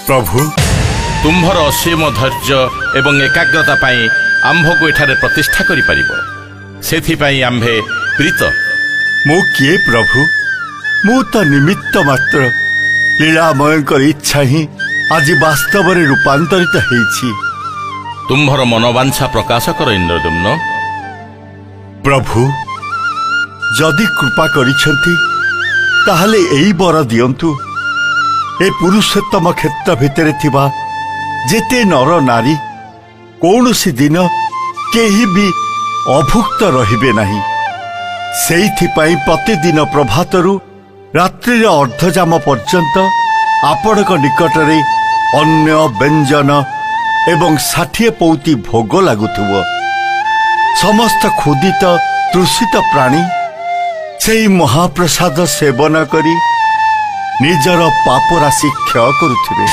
प्रभु तुम्भर असीम धैर्य एवं एकाग्रता पाई आंभ को एठारे प्रतिष्ठा करि परिबो सेथिपाई आंभे प्रीत। मु किए प्रभु मु तो निमित्त मात्र लीलामय इच्छा ही आज वास्तव में रूपांतरित होईछि। तुम्भर मनोवांछा प्रकाश कर इंद्रदम्न। प्रभु जदि कृपा करिछंती ताहले एई बर दियंतु ए पुरुषोत्तम क्षेत्र भितरे थिबा जेते नर नारी कौनसी दिन केही भी अभुक्त रहिबे नहीं। सेइथिपाई प्रतिदिन प्रभातरु रात्रि अर्धजाम पर्यंत आपणक निकटरे अन्य व्यंजन एवं 60 पौती भोग लागुथुबो। समस्त क्षुदित तृषित प्राणी सेई महाप्रसाद सेवन करी निजर पाप राशि क्षय करुथिबे।